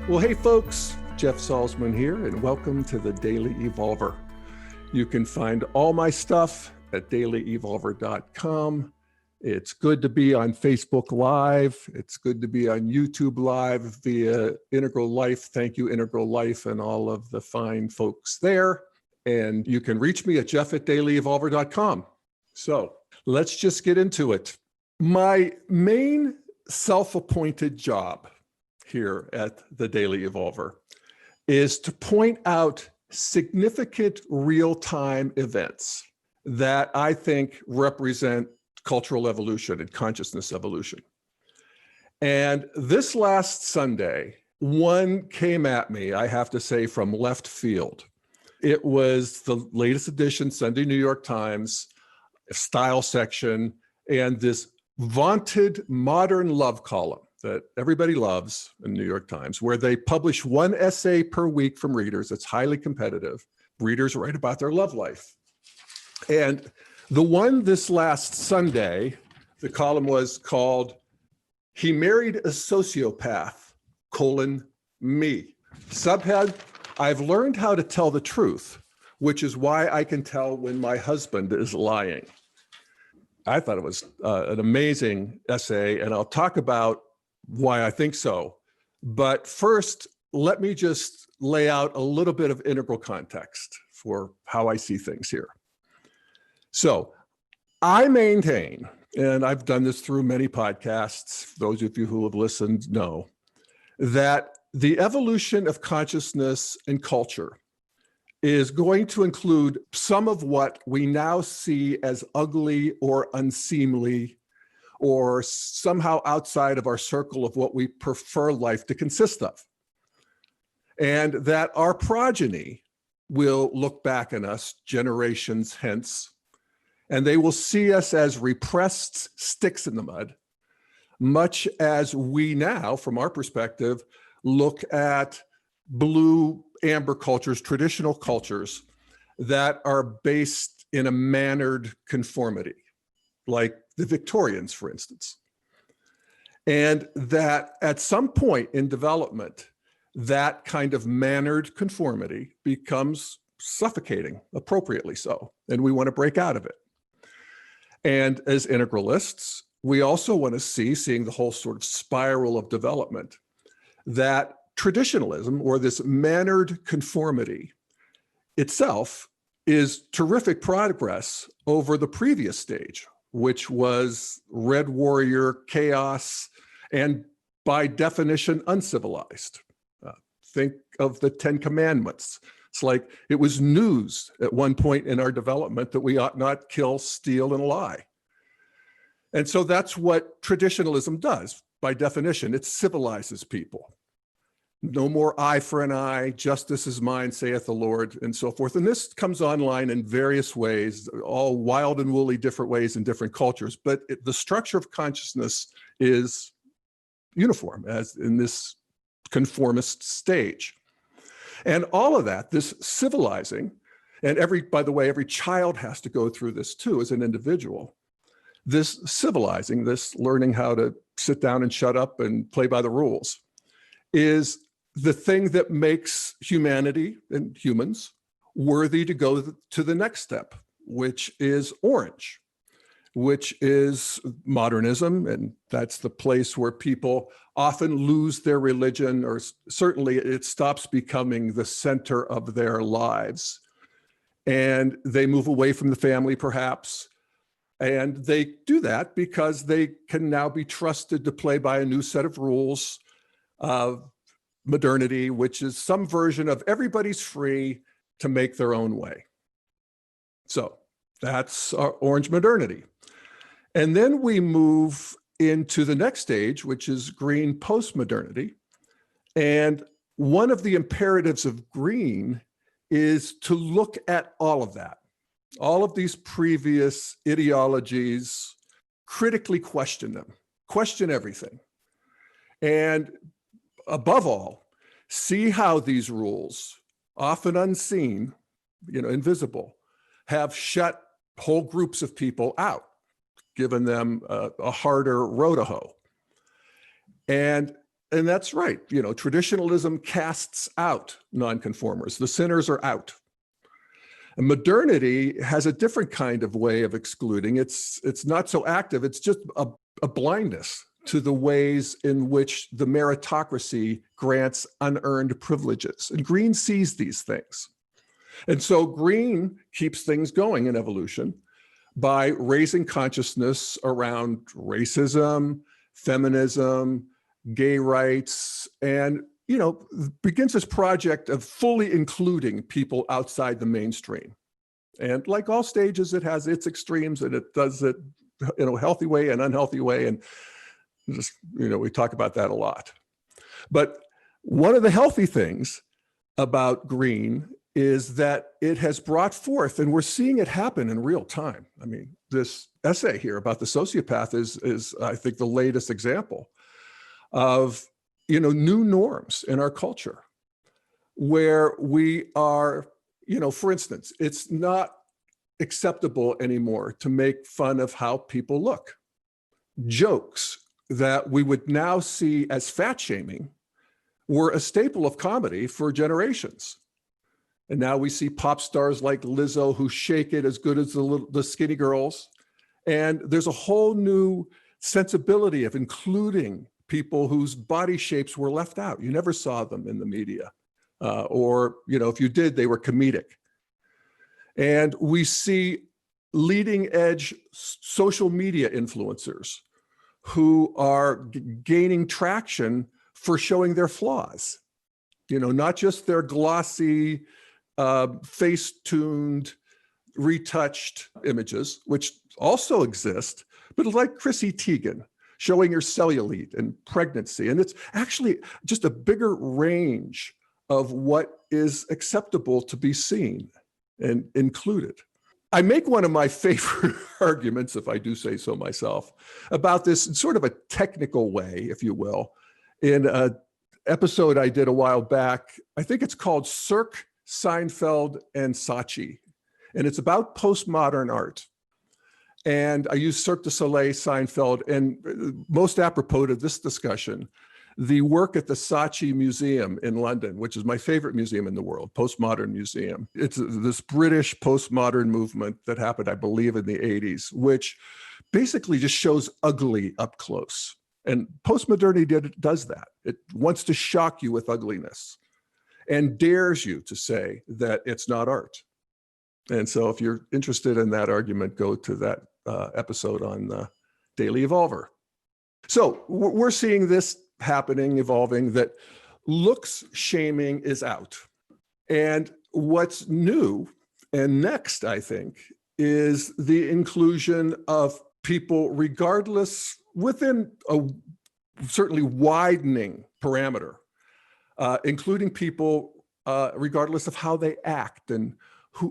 Well, hey folks, Jeff Salzman here, and welcome to the Daily Evolver. You can find all my stuff at dailyevolver.com. It's good to be on Facebook Live. It's good to be on YouTube Live via Integral Life. Thank you, Integral Life, and all of the fine folks there. And you can reach me at jeff@dailyevolver.com. So let's just get into it. My main self-appointed job here at the Daily Evolver is to point out significant real-time events that I think represent cultural evolution and consciousness evolution. And this last Sunday, one came at me, I have to say, from left field. It was the latest edition, Sunday New York Times, style section, and this vaunted modern love column that everybody loves in New York Times, where they publish one essay per week from readers. It's highly competitive. Readers write about their love life. And the one this last Sunday, the column was called, "He Married a Sociopath, me." Subhead, "I've learned how to tell the truth, which is why I can tell when my husband is lying." I thought it was an amazing essay, and I'll talk about why I think so. But first, let me just lay out a little bit of integral context for how I see things here. So I maintain, and I've done this through many podcasts, those of you who have listened know, that the evolution of consciousness and culture is going to include some of what we now see as ugly or unseemly or somehow outside of our circle of what we prefer life to consist of. And that our progeny will look back on us generations hence, and they will see us as repressed sticks in the mud, much as we now, from our perspective, look at blue amber cultures, traditional cultures that are based in a mannered conformity, like the Victorians, for instance. And that at some point in development, that kind of mannered conformity becomes suffocating, appropriately so, and we want to break out of it. And as integralists, we also want to seeing the whole sort of spiral of development, that traditionalism, or this mannered conformity itself, is terrific progress over the previous stage, which was red warrior chaos and by definition uncivilized. Think of the 10 Commandments. It's like it was news at one point in our development that we ought not kill, steal, and lie. And so that's what traditionalism does. By definition, it civilizes people. No more eye for an eye, justice is mine, saith the Lord, and so forth. And this comes online in various ways, all wild and woolly different ways in different cultures, but the structure of consciousness is uniform as in this conformist stage. And all of that, this civilizing, and by the way, every child has to go through this too as an individual, this civilizing, this learning how to sit down and shut up and play by the rules, is the thing that makes humanity and humans worthy to go to the next step, which is orange, which is modernism. And that's the place where people often lose their religion, or certainly it stops becoming the center of their lives. And they move away from the family, perhaps. And they do that because they can now be trusted to play by a new set of rules of modernity, which is some version of everybody's free to make their own way. So that's our orange modernity. And then we move into the next stage, which is green postmodernity. And one of the imperatives of green is to look at all of that, all of these previous ideologies, critically question them, question everything. And above all, see how these rules, often unseen, invisible, have shut whole groups of people out, given them a harder row to hoe. And And that's right. Traditionalism casts out nonconformers. The sinners are out. And modernity has a different kind of way of excluding. It's not so active. It's just a blindness to the ways in which the meritocracy grants unearned privileges. And Green sees these things. And so Green keeps things going in evolution by raising consciousness around racism, feminism, gay rights, and begins this project of fully including people outside the mainstream. And like all stages, it has its extremes, and it does it in a healthy way and unhealthy way. And just, we talk about that a lot. But one of the healthy things about Green is that it has brought forth, and we're seeing it happen in real time. I mean, this essay here about the sociopath is I think, the latest example of new norms in our culture, where we are, for instance, it's not acceptable anymore to make fun of how people look. Jokes that we would now see as fat shaming were a staple of comedy for generations. And now we see pop stars like Lizzo who shake it as good as the skinny girls. And there's a whole new sensibility of including people whose body shapes were left out. You never saw them in the media. Or if you did, they were comedic. And we see leading edge social media influencers who are gaining traction for showing their flaws. Not just their glossy, face-tuned, retouched images, which also exist, but like Chrissy Teigen, showing her cellulite and pregnancy. And it's actually just a bigger range of what is acceptable to be seen and included. I make one of my favorite arguments, if I do say so myself, about this in sort of a technical way, if you will, in an episode I did a while back. I think it's called Cirque, Seinfeld, and Saatchi. And it's about postmodern art. And I use Cirque du Soleil, Seinfeld, and most apropos to this discussion, the work at the Saatchi Museum in London, which is my favorite museum in the world, postmodern museum. It's this British postmodern movement that happened, I believe, in the 80s, which basically just shows ugly up close. And postmodernity does that. It wants to shock you with ugliness and dares you to say that it's not art. And so if you're interested in that argument, go to that episode on the Daily Evolver. So we're seeing this happening, evolving, that looks shaming is out. And what's new and next, I think, is the inclusion of people regardless, within a certainly widening parameter, including people regardless of how they act and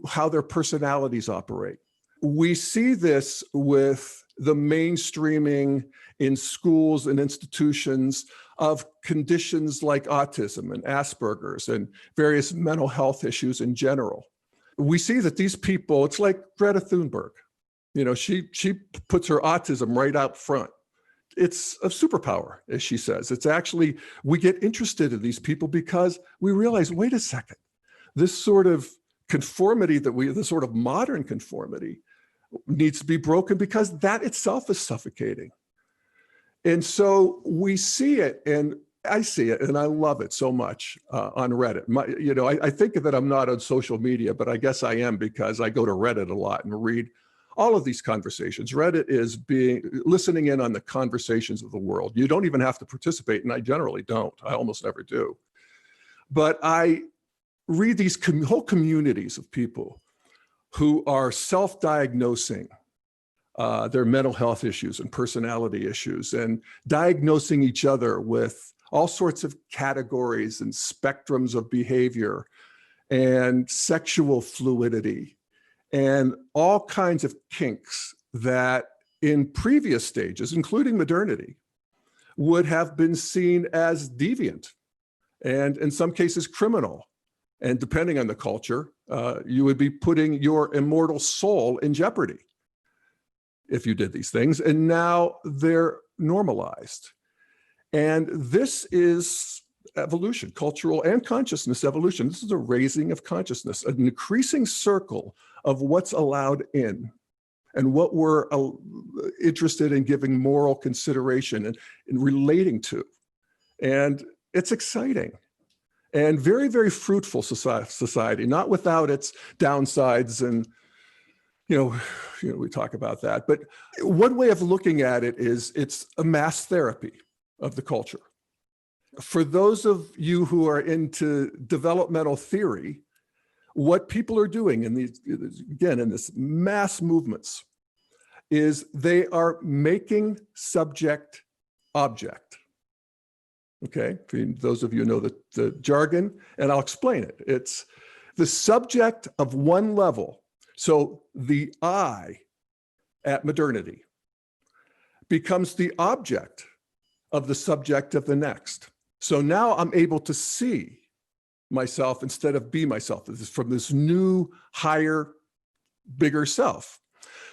how their personalities operate. We see this with the mainstreaming in schools and institutions of conditions like autism and Asperger's and various mental health issues in general. We see that these people, it's like Greta Thunberg. She puts her autism right out front. It's a superpower, as she says. It's actually, we get interested in these people because we realize, wait a second, this sort of conformity this sort of modern conformity needs to be broken, because that itself is suffocating. And so we see it, and I see it, and I love it so much on Reddit. I think that I'm not on social media, but I guess I am, because I go to Reddit a lot and read all of these conversations. Reddit is listening in on the conversations of the world. You don't even have to participate, and I generally don't. I almost never do. But I read these whole communities of people who are self-diagnosing their mental health issues and personality issues, and diagnosing each other with all sorts of categories and spectrums of behavior and sexual fluidity and all kinds of kinks that in previous stages, including modernity, would have been seen as deviant and in some cases criminal. And depending on the culture, you would be putting your immortal soul in jeopardy if you did these things. And now they're normalized. And this is evolution, cultural and consciousness evolution. This is a raising of consciousness, an increasing circle of what's allowed in and what we're interested in giving moral consideration and relating to. And it's exciting and very, very fruitful society, not without its downsides. And, we talk about that. But one way of looking at it is it's a mass therapy of the culture. For those of you who are into developmental theory, what people are doing in these, again, in this mass movements, is they are making subject object. Okay, for those of you who know the jargon, and I'll explain it. It's the subject of one level. So the I at modernity becomes the object of the subject of the next. So now I'm able to see myself instead of be myself. This is from this new, higher, bigger self.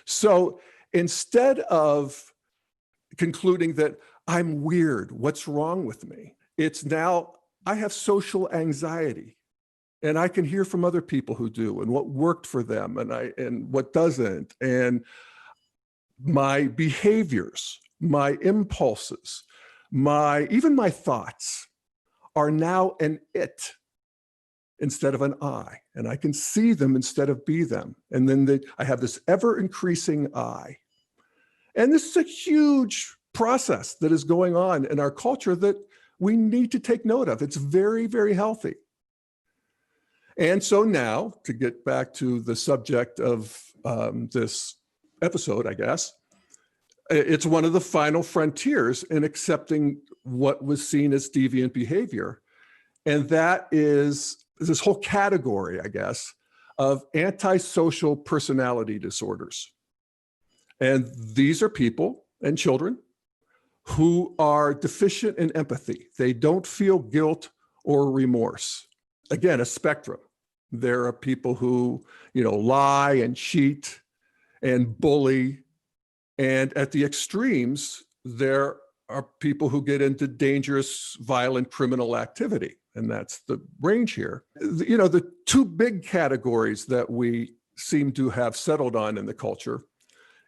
So instead of concluding that I'm weird, what's wrong with me? It's now I have social anxiety, and I can hear from other people who do and what worked for them and what doesn't. And my behaviors, my impulses, even my thoughts are now an it instead of an I, and I can see them instead of be them. And then I have this ever increasing I. And this is a huge process that is going on in our culture that we need to take note of. It's very, very healthy. And so now, to get back to the subject of this episode, I guess, it's one of the final frontiers in accepting what was seen as deviant behavior. And that is this whole category, I guess, of antisocial personality disorders. And these are people and children who are deficient in empathy. They don't feel guilt or remorse. Again, a spectrum. There are people who, lie and cheat and bully. And at the extremes, there are people who get into dangerous, violent criminal activity. And that's the range here. The two big categories that we seem to have settled on in the culture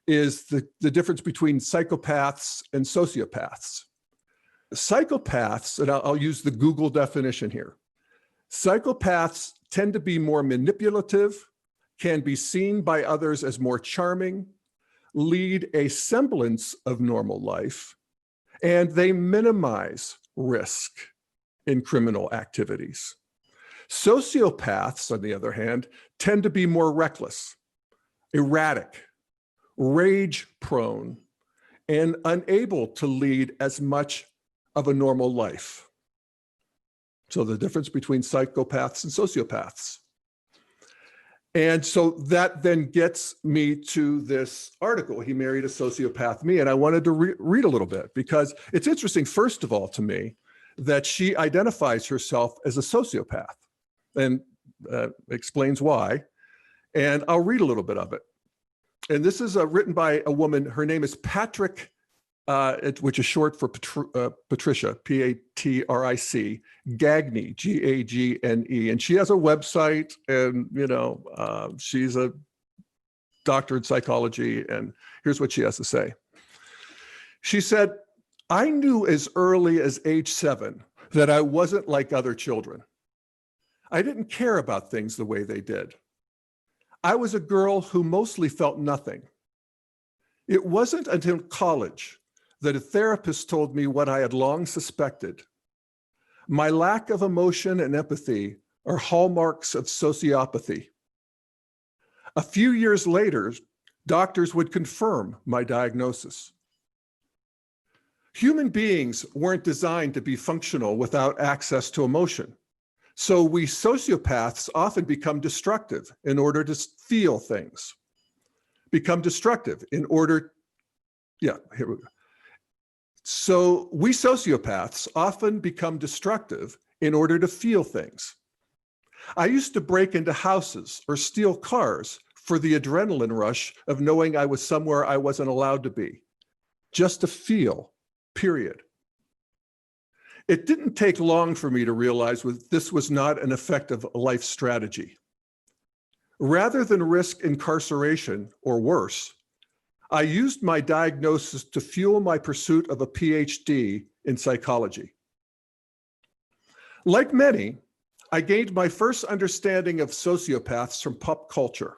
is the difference between psychopaths and sociopaths. Psychopaths, and I'll use the Google definition here. Psychopaths tend to be more manipulative, can be seen by others as more charming, lead a semblance of normal life, and they minimize risk in criminal activities. Sociopaths, on the other hand, tend to be more reckless, erratic, rage-prone, and unable to lead as much of a normal life. So the difference between psychopaths and sociopaths. And so that then gets me to this article, He Married a Sociopath, Me, and I wanted to read a little bit because it's interesting, first of all, to me, that she identifies herself as a sociopath and explains why. And I'll read a little bit of it. And this is written by a woman. Her name is Patrick, which is short for Patricia, Patric, Gagne, Gagne. And she has a website, and she's a doctor in psychology. And here's what she has to say. She said, "I knew as early as age 7 that I wasn't like other children. I didn't care about things the way they did. I was a girl who mostly felt nothing. It wasn't until college that a therapist told me what I had long suspected. My lack of emotion and empathy are hallmarks of sociopathy. A few years later, doctors would confirm my diagnosis. Human beings weren't designed to be functional without access to emotion. So we sociopaths often become destructive in order to feel things. Become destructive in order, here we go. So we sociopaths often become destructive in order to feel things. I used to break into houses or steal cars for the adrenaline rush of knowing I was somewhere I wasn't allowed to be, just to feel, period. It didn't take long for me to realize this was not an effective life strategy. Rather than risk incarceration or worse, I used my diagnosis to fuel my pursuit of a PhD in psychology. Like many, I gained my first understanding of sociopaths from pop culture,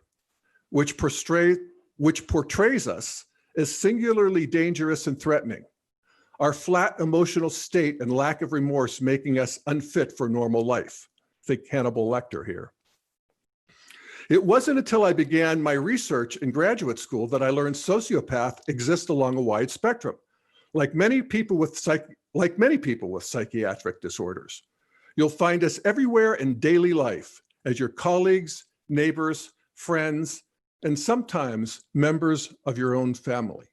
which portrays us as singularly dangerous and threatening, our flat emotional state and lack of remorse making us unfit for normal life. Think Hannibal Lecter here. It wasn't until I began my research in graduate school that I learned sociopaths exist along a wide spectrum, like many people with psychiatric disorders. You'll find us everywhere in daily life as your colleagues, neighbors, friends, and sometimes members of your own family.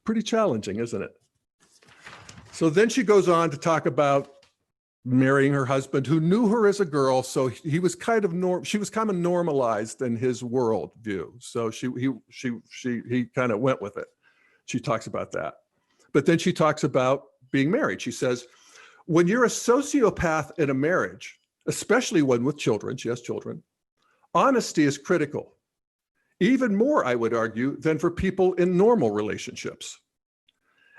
Pretty challenging, isn't it? So then she goes on to talk about marrying her husband, who knew her as a girl, so he was she was kind of normalized in his world view. So he kind of went with it. She talks about that. But then she talks about being married. She says, when you're a sociopath in a marriage, especially one with children, she has children, honesty is critical. Even more, I would argue, than for people in normal relationships.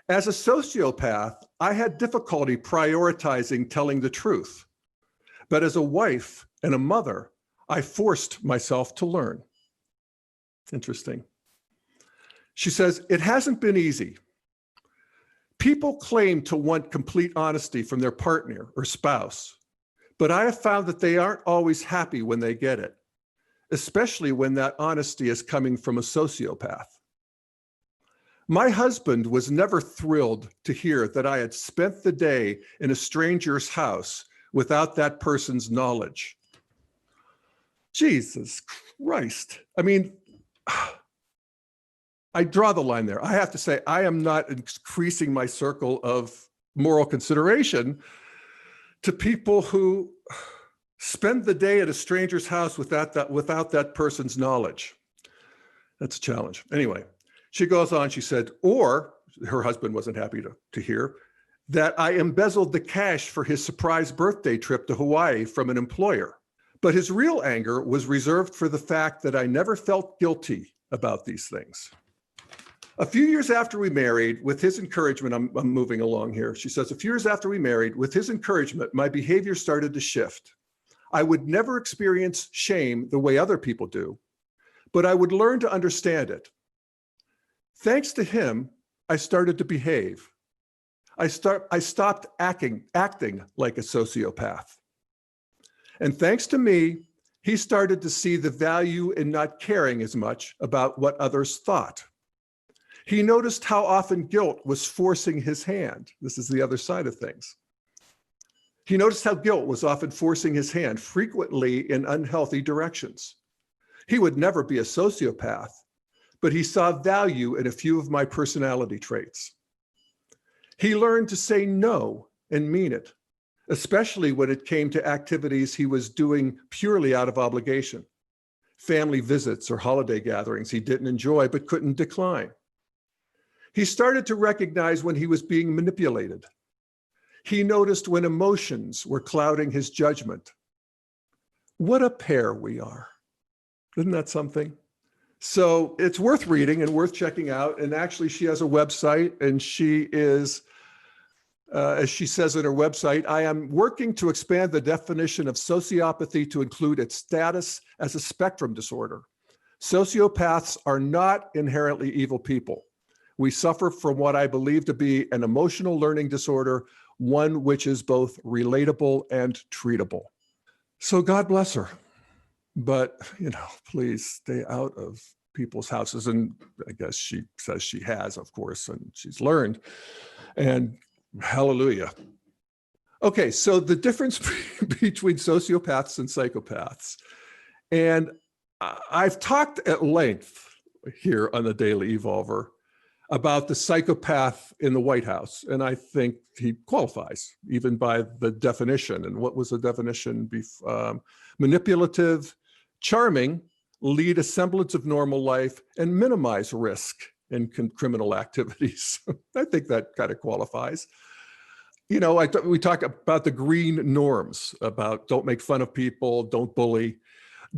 As a sociopath, I had difficulty prioritizing telling the truth. But as a wife and a mother, I forced myself to learn. Interesting. She says, it hasn't been easy. People claim to want complete honesty from their partner or spouse, but I have found that they aren't always happy when they get it, especially when that honesty is coming from a sociopath. My husband was never thrilled to hear that I had spent the day in a stranger's house without that person's knowledge. Jesus Christ. I mean, I draw the line there. I have to say, I am not increasing my circle of moral consideration to people who spend the day at a stranger's house without that person's knowledge. That's a challenge. Anyway, she goes on, she said, or her husband wasn't happy to hear that I embezzled the cash for his surprise birthday trip to Hawaii from an employer. But his real anger was reserved for the fact that I never felt guilty about these things. A few years after we married, with his encouragement, I'm moving along here. She says, a few years after we married, with his encouragement, my behavior started to shift. I would never experience shame the way other people do, but I would learn to understand it. Thanks to him, I started to behave. I stopped acting like a sociopath. And thanks to me, he started to see the value in not caring as much about what others thought. He noticed how often guilt was forcing his hand. This is the other side of things. He noticed how guilt was often forcing his hand, frequently in unhealthy directions. He would never be a sociopath, but he saw value in a few of my personality traits. He learned to say no and mean it, especially when it came to activities he was doing purely out of obligation. Family visits or holiday gatherings he didn't enjoy but couldn't decline. He started to recognize when he was being manipulated. He noticed when emotions were clouding his judgment. What a pair we are. Isn't that something? So it's worth reading and worth checking out. And actually, she has a website, and she is, as she says in her website, I am working to expand the definition of sociopathy to include its status as a spectrum disorder. Sociopaths are not inherently evil people. We suffer from what I believe to be an emotional learning disorder, one which is both relatable and treatable. So God bless her. But, please stay out of people's houses. And I guess she says she has, of course, and she's learned. And hallelujah. Okay, so the difference between sociopaths and psychopaths. And I've talked at length here on the Daily Evolver about the psychopath in the White House. And I think he qualifies even by the definition. And what was the definition? Manipulative, charming, lead a semblance of normal life, and minimize risk in criminal activities. I think that kind of qualifies. we talk about the green norms, about don't make fun of people, don't bully.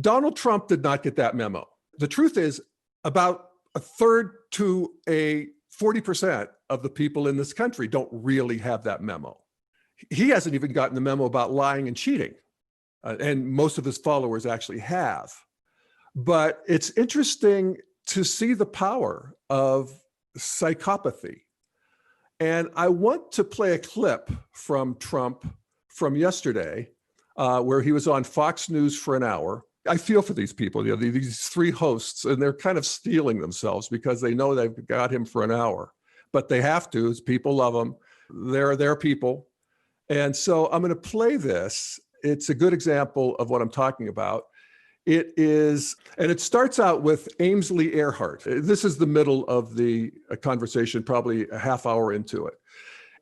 Donald Trump did not get that memo. The truth is, about a third to a 40% of the people in this country don't really have that memo. He hasn't even gotten the memo about lying and cheating. And most of his followers actually have. But it's interesting to see the power of psychopathy. And I want to play a clip from Trump from yesterday, where he was on Fox News for an hour. I feel for these people, these three hosts, and they're kind of stealing themselves because they know they've got him for an hour, but they have to, as people love him. They're their people. And so I'm going to play this. It's a good example of what I'm talking about. It is, and it starts out with Ainsley Earhart. This is the middle of the conversation, probably a half hour into it.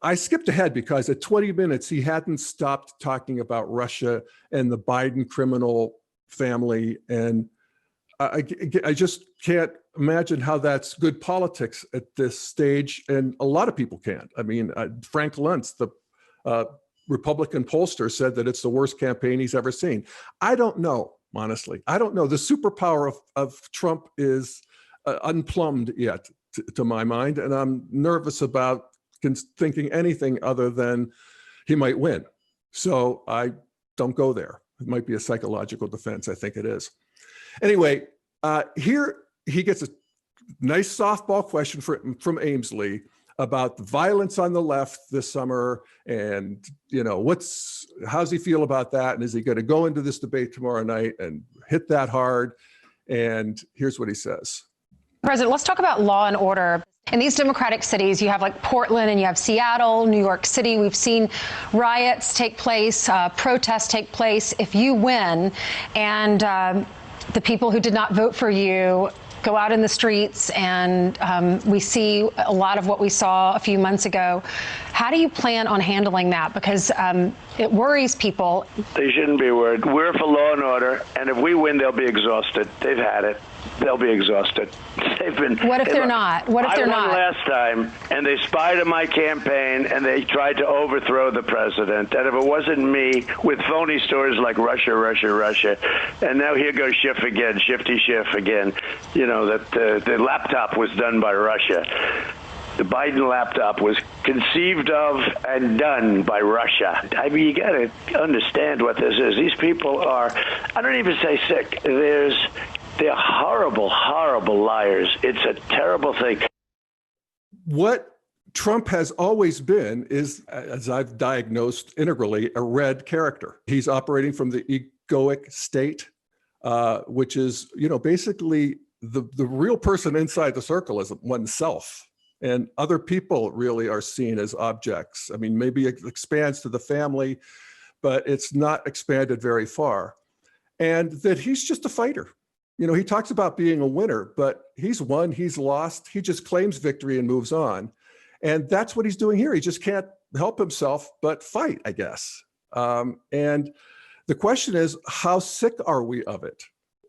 I skipped ahead because at 20 minutes, he hadn't stopped talking about Russia and the Biden criminal family. And I just can't imagine how that's good politics at this stage. And a lot of people can't. I mean, Frank Luntz, the Republican pollster, said that it's the worst campaign he's ever seen. I don't know, honestly. I don't know. The superpower of Trump is unplumbed yet, to my mind. And I'm nervous about thinking anything other than he might win. So I don't go there. It might be a psychological defense. I think it is. Anyway, here he gets a nice softball question from Ainsley about the violence on the left this summer. And, how's he feel about that? And is he going to go into this debate tomorrow night and hit that hard? And here's what he says. President, let's talk about law and order. In these Democratic cities, you have like Portland and you have Seattle, New York City. We've seen riots take place, protests take place. If you win and the people who did not vote for you go out in the streets and we see a lot of what we saw a few months ago, how do you plan on handling that? Because it worries people. They shouldn't be worried. We're for law and order, and if we win, they'll be exhausted. They've had it. They'll be exhausted. They've been. What if they're not? What if they're not? I won last time, and they spied on my campaign, and they tried to overthrow the president. And if it wasn't me, with phony stories like Russia, Russia, Russia, and now here goes Schiff again, Shifty Schiff again. That the laptop was done by Russia. The Biden laptop was conceived of and done by Russia. I mean, you got to understand what this is. These people are, I don't even say sick. They're horrible, horrible liars. It's a terrible thing. What Trump has always been is, as I've diagnosed integrally, a red character. He's operating from the egoic state, which is, basically the real person inside the circle is oneself. And other people really are seen as objects. I mean, maybe it expands to the family, but it's not expanded very far. And that he's just a fighter. He talks about being a winner, but he's won, he's lost. He just claims victory and moves on. And that's what he's doing here. He just can't help himself but fight, I guess. And the question is, how sick are we of it?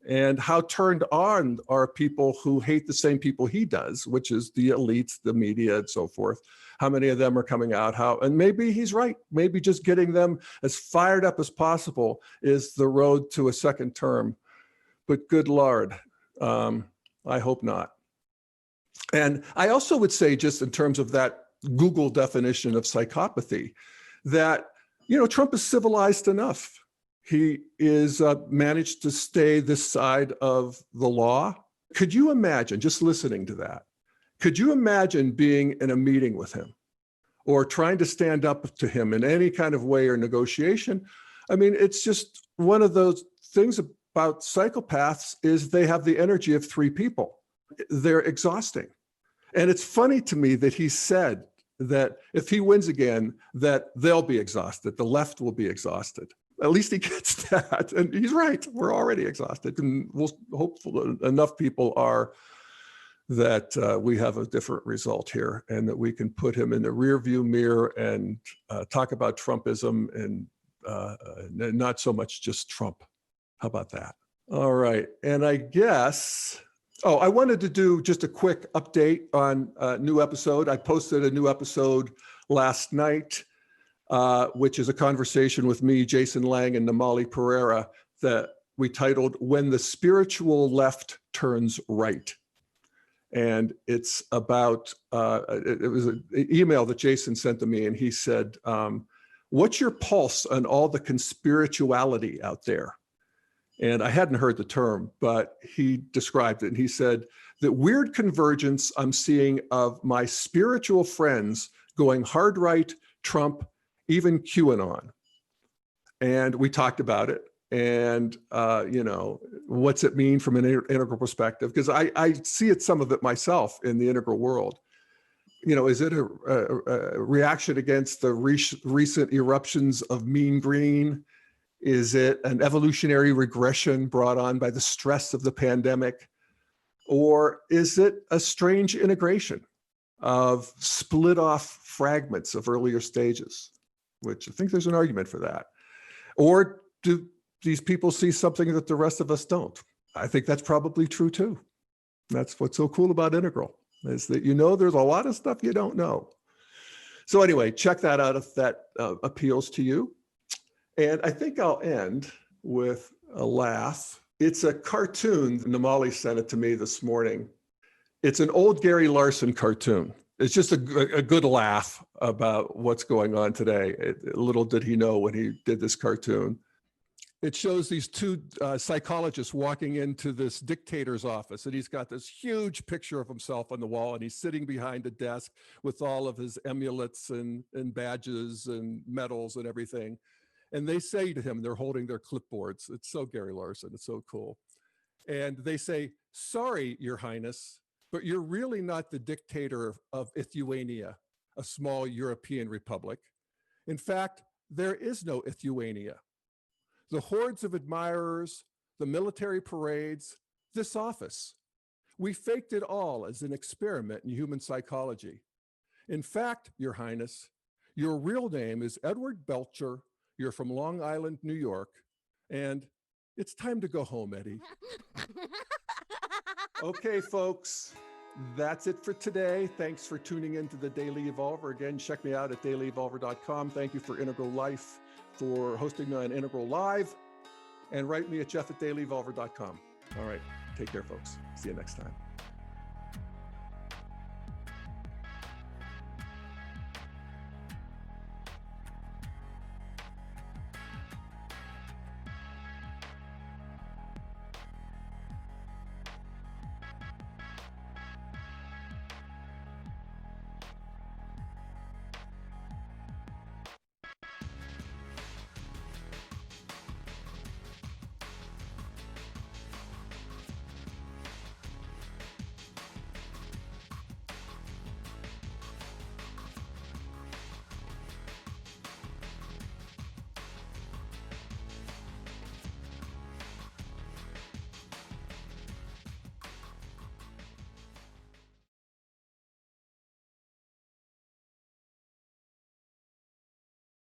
And how turned on are people who hate the same people he does, which is the elites, the media, and so forth. How many of them are coming out? And maybe he's right. Maybe just getting them as fired up as possible is the road to a second term. But good Lord, I hope not. And I also would say, just in terms of that Google definition of psychopathy, that, Trump is civilized enough. He is managed to stay this side of the law. Could you imagine, just listening to that, could you imagine being in a meeting with him or trying to stand up to him in any kind of way or negotiation? I mean, it's just one of those things about psychopaths is they have the energy of three people. They're exhausting. And it's funny to me that he said that if he wins again, that they'll be exhausted, the left will be exhausted. At least he gets that. And he's right. We're already exhausted. And we'll hopefully enough people are that we have a different result here and that we can put him in the rearview mirror and talk about Trumpism and not so much just Trump. How about that? All right. And I guess, I wanted to do just a quick update on a new episode. I posted a new episode last night. which is a conversation with me, Jason Lang, and Namali Pereira that we titled When the Spiritual Left Turns Right. And it's about, it was an email that Jason sent to me, and he said, what's your pulse on all the conspirituality out there? And I hadn't heard the term, but he described it. And he said, the weird convergence I'm seeing of my spiritual friends going hard right, Trump, even QAnon. And we talked about it. And, what's it mean from an integral perspective? Because I see it, some of it myself in the integral world. Is it a reaction against the recent eruptions of mean green? Is it an evolutionary regression brought on by the stress of the pandemic? Or is it a strange integration of split off fragments of earlier stages, which I think there's an argument for that? Or do these people see something that the rest of us don't? I think that's probably true too. That's what's so cool about integral, is that there's a lot of stuff you don't know. So anyway, check that out if that appeals to you. And I think I'll end with a laugh. It's a cartoon. Namali sent it to me this morning. It's an old Gary Larson cartoon. It's just a good laugh about what's going on today. Little did he know when he did this cartoon. It shows these two psychologists walking into this dictator's office, and he's got this huge picture of himself on the wall, and he's sitting behind a desk with all of his emulets and badges and medals and everything. And they say to him, they're holding their clipboards. It's so Gary Larson. It's so cool. And they say, sorry, Your Highness, but you're really not the dictator of Lithuania, a small European republic. In fact, there is no Lithuania. The hordes of admirers, the military parades, this office. We faked it all as an experiment in human psychology. In fact, Your Highness, your real name is Edward Belcher. You're from Long Island, New York, and it's time to go home, Eddie. Okay, folks, that's it for today. Thanks for tuning into the Daily Evolver. Again, check me out at dailyevolver.com. Thank you for Integral Life for hosting me on Integral Live, and write me at jeff@dailyevolver.com. All right, take care, folks. See you next time.